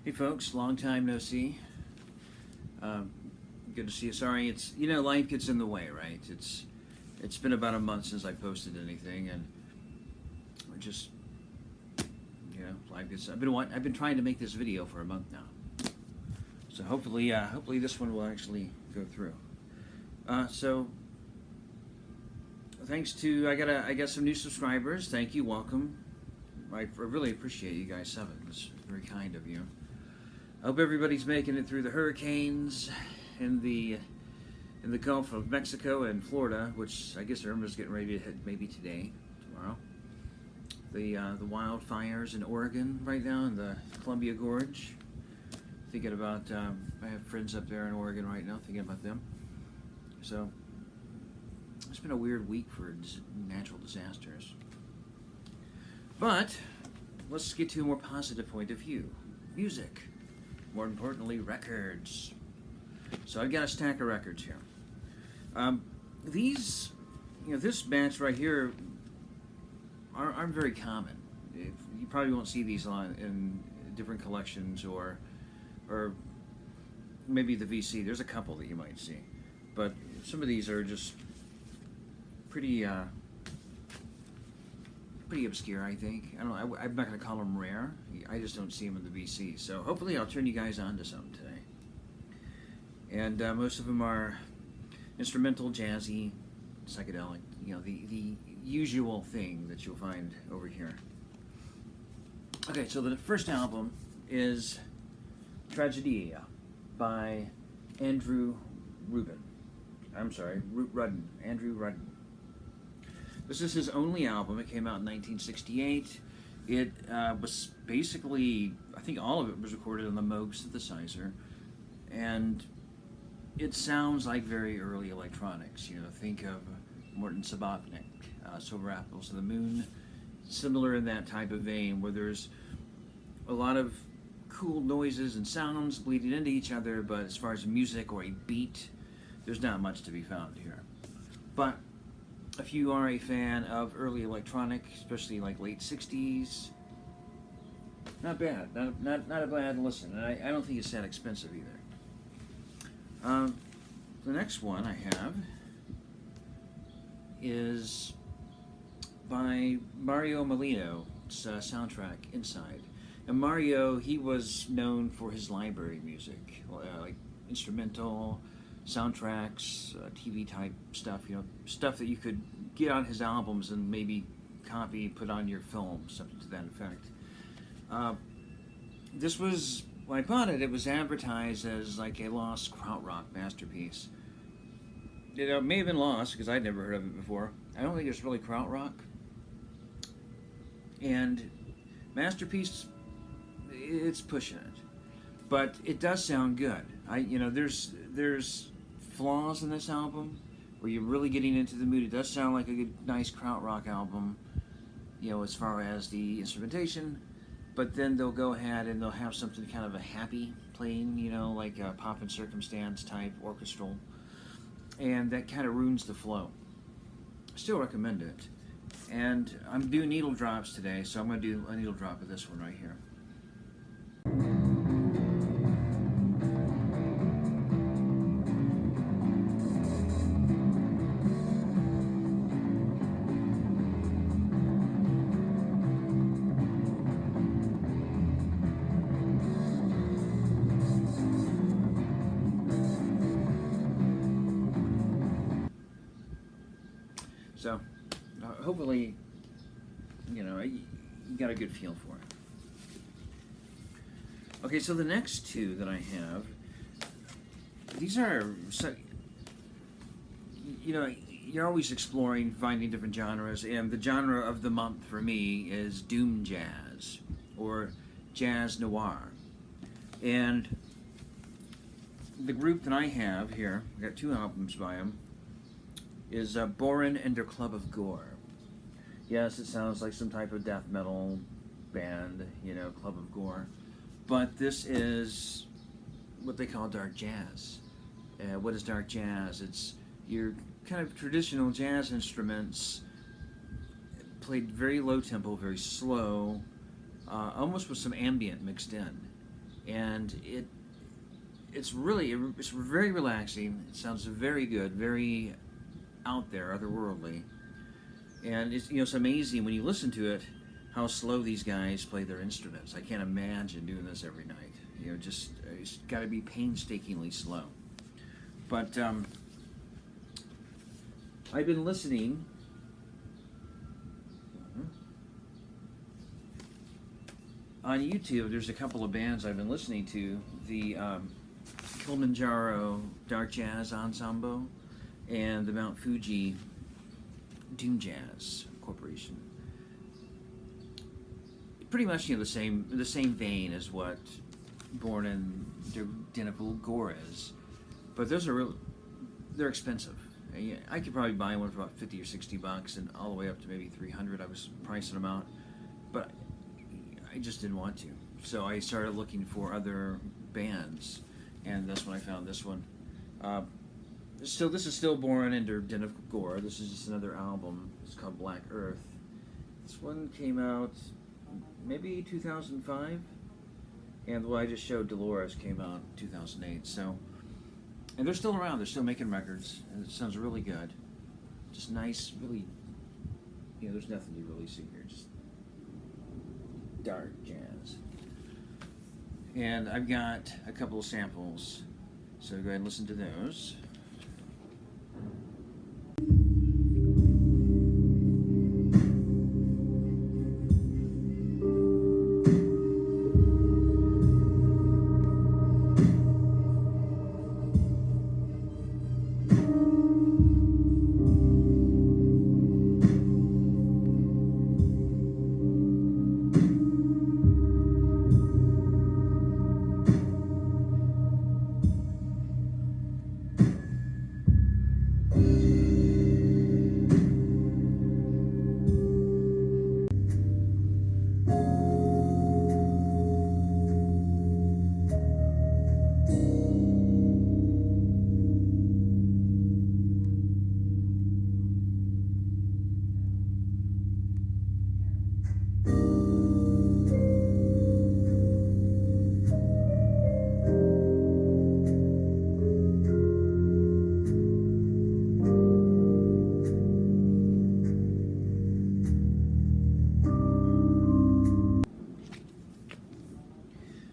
Hey folks, long time no see. Good to see you. Sorry, it's life gets in the way, right? It's been about a month since I posted anything, and we're just life gets. I've been trying to make this video for a month now, so hopefully this one will actually go through. So thanks to I got some new subscribers. Thank you, welcome. I really appreciate you guys subbing. It's very kind of you. I hope everybody's making it through the hurricanes in the Gulf of Mexico and Florida, which I guess Irma's getting ready to hit maybe today, tomorrow. The wildfires in Oregon right now in the Columbia Gorge. Thinking about I have friends up there in Oregon right now. Thinking about them. So it's been a weird week for natural disasters. But let's get to a more positive point of view. Music. More importantly, records. So I've got a stack of records here. These, this batch right here aren't very common. You probably won't see these in different collections or maybe the VC. There's a couple that you might see, but some of these are just pretty obscure, I think. I don't know. I'm not going to call them rare. I just don't see them in the VC. So hopefully I'll turn you guys on to something today. And most of them are instrumental, jazzy, psychedelic. The usual thing that you'll find over here. Okay, so the first album is Tragedia by Andrew Rudden. Andrew Rudden. This is his only album. It came out in 1968. It was basically, I think all of it was recorded on the Moog synthesizer, and it sounds like very early electronics. Think of Morton Subotnick, Silver Apples to the Moon, similar in that type of vein, where there's a lot of cool noises and sounds bleeding into each other, but as far as music or a beat, there's not much to be found here. But if you are a fan of early electronic, especially like late 60s, not bad. Not a bad listen. And I don't think it's that expensive either. The next one I have is by Mario Molino's soundtrack, Inside. And Mario, he was known for his library music, like instrumental soundtracks, TV type stuff, stuff that you could get on his albums and maybe copy, put on your film, something to that effect. This was, when I bought it, it was advertised as like a lost krautrock masterpiece. It may have been lost because I'd never heard of it before. I don't think it's really krautrock. And masterpiece, it's pushing it, but it does sound good. There's flaws in this album where you're really getting into the mood. It does sound like a good, nice krautrock album, as far as the instrumentation, but then they'll go ahead and they'll have something kind of a happy playing, like a Pop and Circumstance type orchestral, and that kind of ruins the flow. Still recommend it. And I'm doing needle drops today, so I'm going to do a needle drop of this one right here. So, hopefully, you got a good feel for it. Okay, so the next two that I have, these are, you're always exploring, finding different genres, and the genre of the month for me is doom jazz, or jazz noir. And the group that I have here, I got two albums by them, is Borin and their Club of Gore. Yes, it sounds like some type of death metal band, Club of Gore. But this is what they call dark jazz. What is dark jazz? It's your kind of traditional jazz instruments played very low tempo, very slow, almost with some ambient mixed in. and it's very relaxing. It sounds very good, very out there, otherworldly, and it's amazing when you listen to it how slow these guys play their instruments. I can't imagine doing this every night. Just it's got to be painstakingly slow. But I've been listening. On YouTube, there's a couple of bands I've been listening to. The Kilimanjaro Dark Jazz Ensemble and the Mount Fuji Doom Jazz Corporation. Pretty much the same vein as what Born in Identical Gore is, but those are they're expensive. I could probably buy one for about $50 or $60, and all the way up to maybe $300. I was pricing them out, but I just didn't want to. So I started looking for other bands, and that's when I found this one. So this is still Born in Identical Gore. This is just another album. It's called Black Earth. This one came out maybe 2005, and the one I just showed, Dolores, came out in 2008. So, and they're still around. They're still making records, and it sounds really good. Just nice, really. There's nothing you really see here. Just dark jazz. And I've got a couple of samples, so go ahead and listen to those.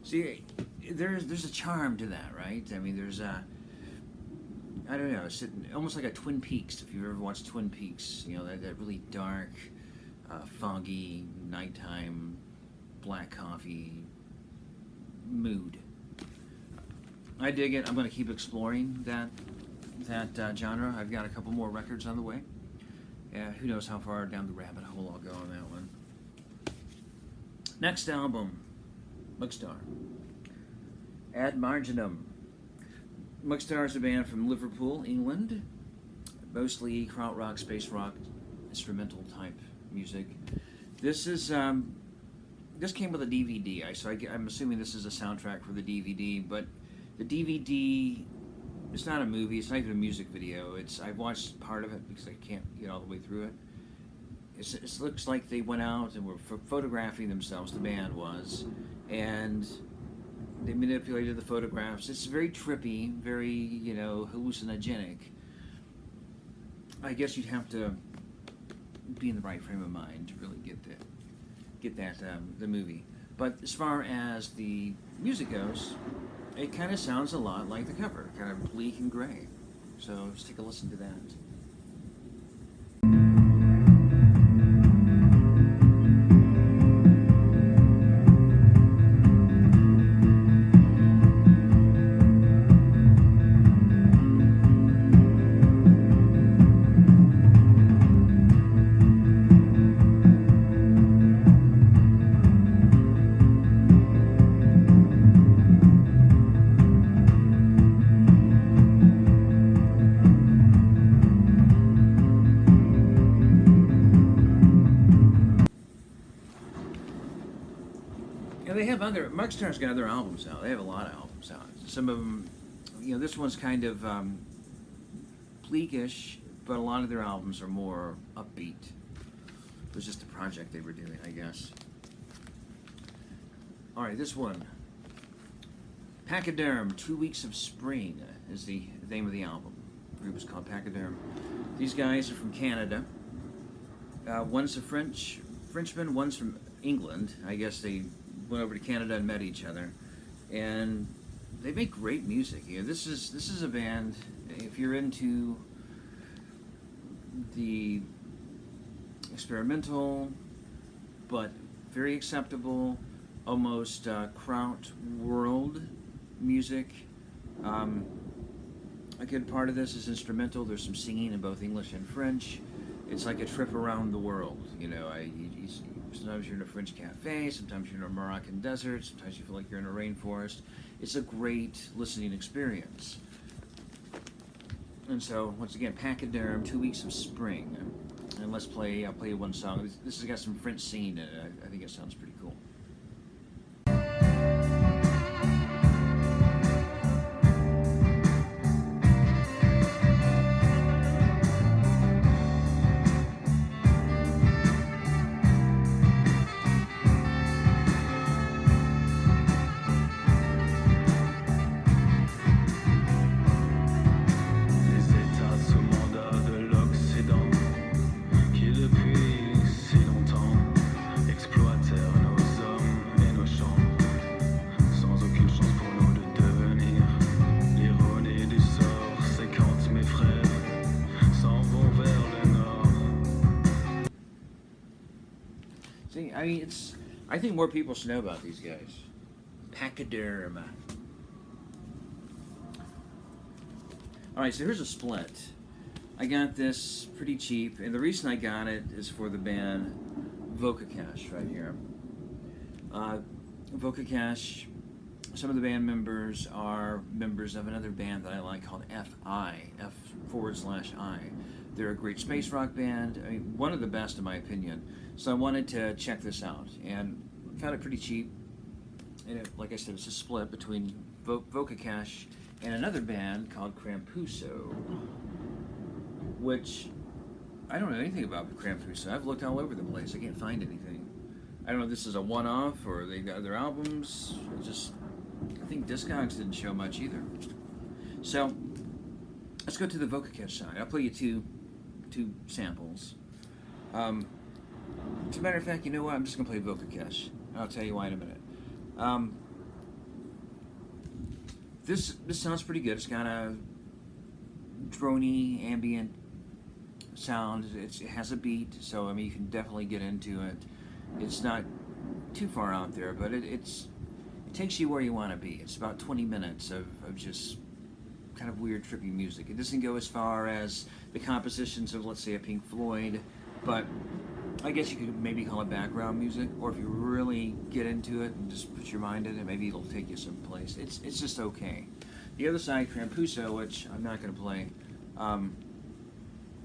See, there's a charm to that, right? I mean, there's I don't know, it's almost like a Twin Peaks. If you've ever watched Twin Peaks, that really dark, foggy, nighttime, black coffee mood. I dig it. I'm going to keep exploring that genre. I've got a couple more records on the way. Who knows how far down the rabbit hole I'll go on that one. Next album, Mugstar. Ad Marginum. Mugstar is a band from Liverpool, England. Mostly krautrock, space rock, instrumental type music. This is this came with a DVD, so I'm assuming this is a soundtrack for the DVD. But the DVD, it's not a movie. It's not even a music video. I've watched part of it because I can't get all the way through it. It looks like they went out and were photographing themselves. The band was, and they manipulated the photographs. It's very trippy, very hallucinogenic. I guess you'd have to be in the right frame of mind to really get that the movie. But as far as the music goes, it kind of sounds a lot like the cover, kind of bleak and gray. So just take a listen to that. Mugstar's got other albums out. They have a lot of albums out. Some of them, this one's kind of bleakish, but a lot of their albums are more upbeat. It was just a project they were doing, I guess. All right, this one, Pachyderm, 2 Weeks of Spring is the name of the album. The group is called Pachyderm. These guys are from Canada. One's a Frenchman, one's from England. I guess they went over to Canada and met each other. And they make great music. You know, this is a band, if you're into the experimental, but very acceptable, almost kraut world music. A good part of this is instrumental. There's some singing in both English and French. It's like a trip around the world. You know, sometimes you're in a French cafe, sometimes you're in a Moroccan desert, sometimes you feel like you're in a rainforest. It's a great listening experience. And so, once again, Pachyderm, 2 Weeks of Spring. And I'll play you one song. This has got some French singing in it. I think it sounds pretty cool. See, I think more people should know about these guys. Pachyderm. Alright, so here's a split. I got this pretty cheap, and the reason I got it is for the band Vocacash right here. Vocacash, some of the band members are members of another band that I like called F.I. F/I. They're a great space rock band, I mean, one of the best in my opinion. So I wanted to check this out, and found it pretty cheap. And like I said, it's a split between Vocacash and another band called Crampuso, which I don't know anything about Crampuso. I've looked all over the place. I can't find anything. I don't know if this is a one-off or they got other albums. I think Discogs didn't show much either. So let's go to the Vocacash side. I'll play you two samples. As a matter of fact, you know what? I'm just going to play Vocacash. I'll tell you why in a minute. This sounds pretty good. It's got a drony, ambient sound. It has a beat, so I mean you can definitely get into it. It's not too far out there, but it takes you where you want to be. It's about 20 minutes of just kind of weird, trippy music. It doesn't go as far as the compositions of, let's say, a Pink Floyd, but I guess you could maybe call it background music, or if you really get into it and just put your mind in it, maybe it'll take you someplace. It's just okay. The other side, Crampuso, which I'm not going to play,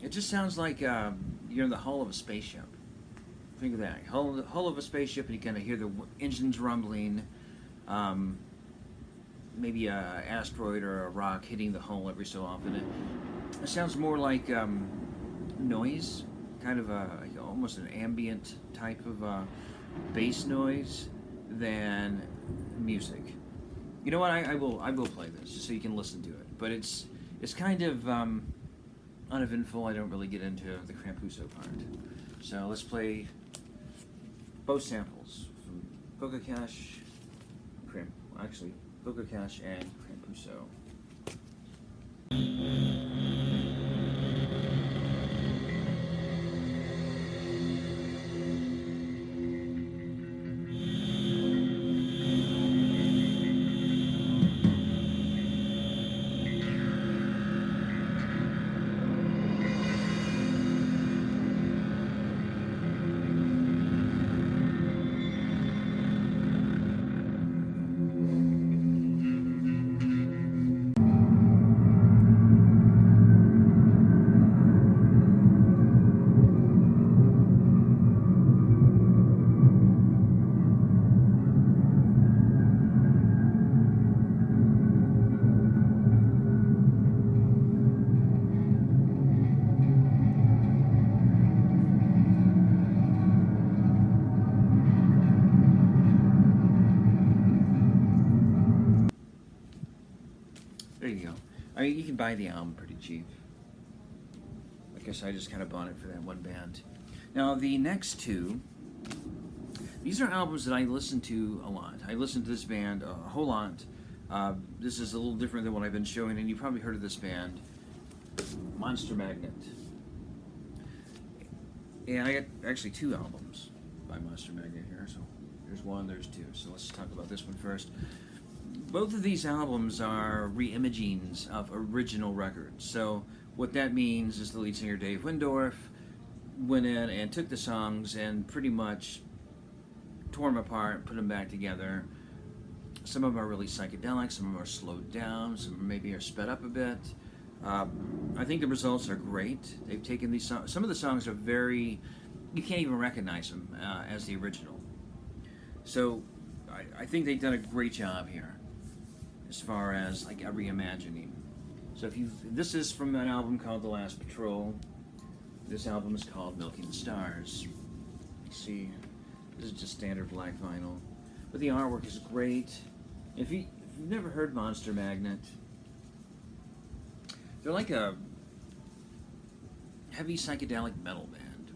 it just sounds like you're in the hull of a spaceship. Think of that. Hull of a spaceship, and you kind of hear the engines rumbling, maybe an asteroid or a rock hitting the hull every so often. It sounds more like noise, kind of almost an ambient type of bass noise than music. You know what? I will play this just so you can listen to it. But it's kind of uneventful. I don't really get into the Crampuso part. So let's play both samples from Vocacash, Vocacash and Crampuso. There you go. I mean, you can buy the album pretty cheap. I guess I just kind of bought it for that one band. Now, the next two, these are albums that I listen to a lot. I listen to this band a whole lot. This is a little different than what I've been showing, and you probably heard of this band, Monster Magnet. And I got actually two albums by Monster Magnet here. So there's one, there's two. So let's talk about this one first. Both of these albums are re-imagings of original records. So what that means is the lead singer Dave Windorf went in and took the songs and pretty much tore them apart, put them back together. Some of them are really psychedelic, some of them are slowed down, some maybe are sped up a bit. I think the results are great. They've taken these songs, some of the songs are very, you can't even recognize them as the original. So I think they've done a great job here as far as like a reimagining. So this is from an album called The Last Patrol. This album is called Milking the Stars. You see, this is just standard black vinyl. But the artwork is great. If you've never heard Monster Magnet, they're like a heavy psychedelic metal band,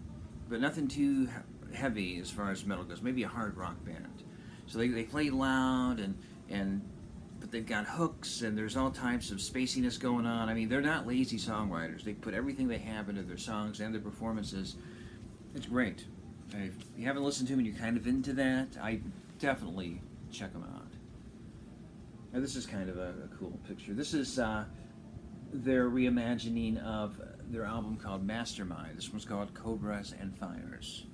but nothing too heavy as far as metal goes. Maybe a hard rock band. So they play loud but they've got hooks and there's all types of spaciness going on. I mean, they're not lazy songwriters. They put everything they have into their songs and their performances. It's great. If you haven't listened to them and you're kind of into that, I definitely check them out. Now this is kind of a cool picture. This is their reimagining of their album called Mastermind. This one's called Cobras and Fires.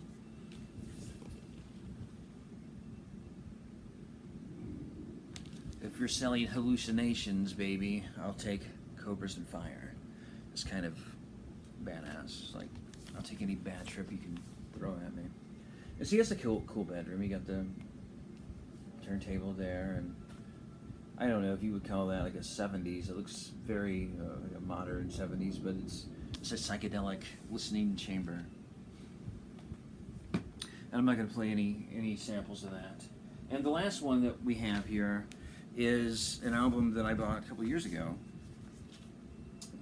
If you're selling hallucinations, baby, I'll take Cobras and Fire. It's kind of badass. It's like, I'll take any bad trip you can throw at me. And see, it's a cool bedroom. You got the turntable there, and I don't know if you would call that like a 70s. It looks very like a modern 70s, but it's a psychedelic listening chamber. And I'm not going to play any samples of that. And the last one that we have here is an album that I bought a couple years ago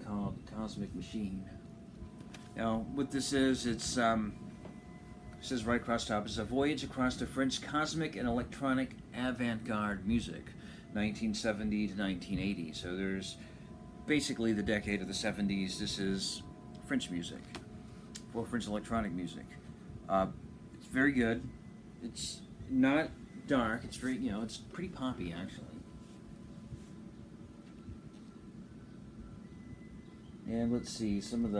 called Cosmic Machine. Now, what this is, it says right across the top, it's a voyage across the French cosmic and electronic avant-garde music, 1970 to 1980. So there's basically the decade of the 70s. This is French music, or French electronic music. It's very good. It's not dark. It's very, it's pretty poppy actually. And let's see, some of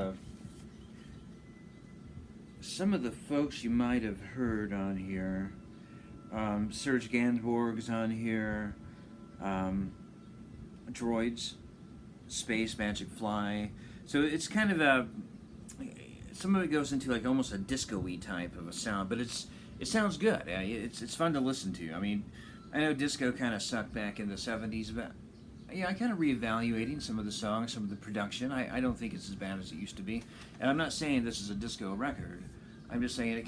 the folks you might have heard on here. Serge Gainsbourg's on here. Droids, Space, Magic Fly. So it's kind of some of it goes into like almost a disco-y type of a sound, but it sounds good. It's fun to listen to. I mean, I know disco kind of sucked back in the 70s, but yeah, I kind of reevaluating some of the songs, some of the production. I don't think it's as bad as it used to be. And I'm not saying this is a disco record. I'm just saying it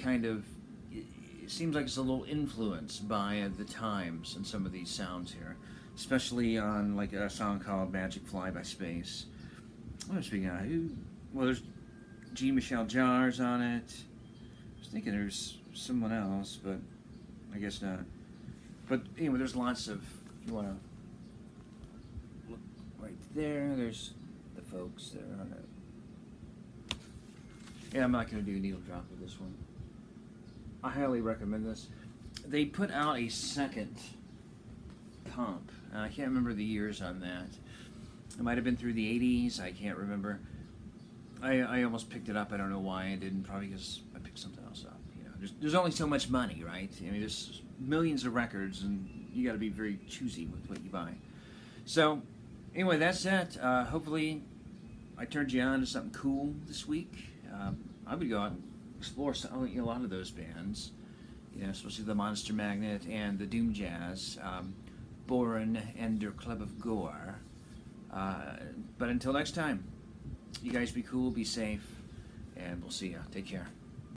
seems like it's a little influenced by the times and some of these sounds here, especially on like a song called Magic Fly by Space. What am I speaking of? Well, there's Jean-Michel Jarre's on it. I was thinking there's someone else, but I guess not. But anyway, there's lots of, if you want to look right there, there's the folks there on it. Yeah, I'm not going to do a needle drop with this one. I highly recommend this. They put out a second comp. I can't remember the years on that. It might have been through the 80s. I can't remember. I almost picked it up. I don't know why I didn't. Probably because I picked something else up. There's only so much money, right? I mean, there's millions of records, and you got to be very choosy with what you buy. So, anyway, that's it. Hopefully, I turned you on to something cool this week. I would go out and explore a lot of those bands, especially the Monster Magnet and the Doom Jazz, Boren and their Club of Gore. But until next time, you guys be cool, be safe, and we'll see ya. Take care.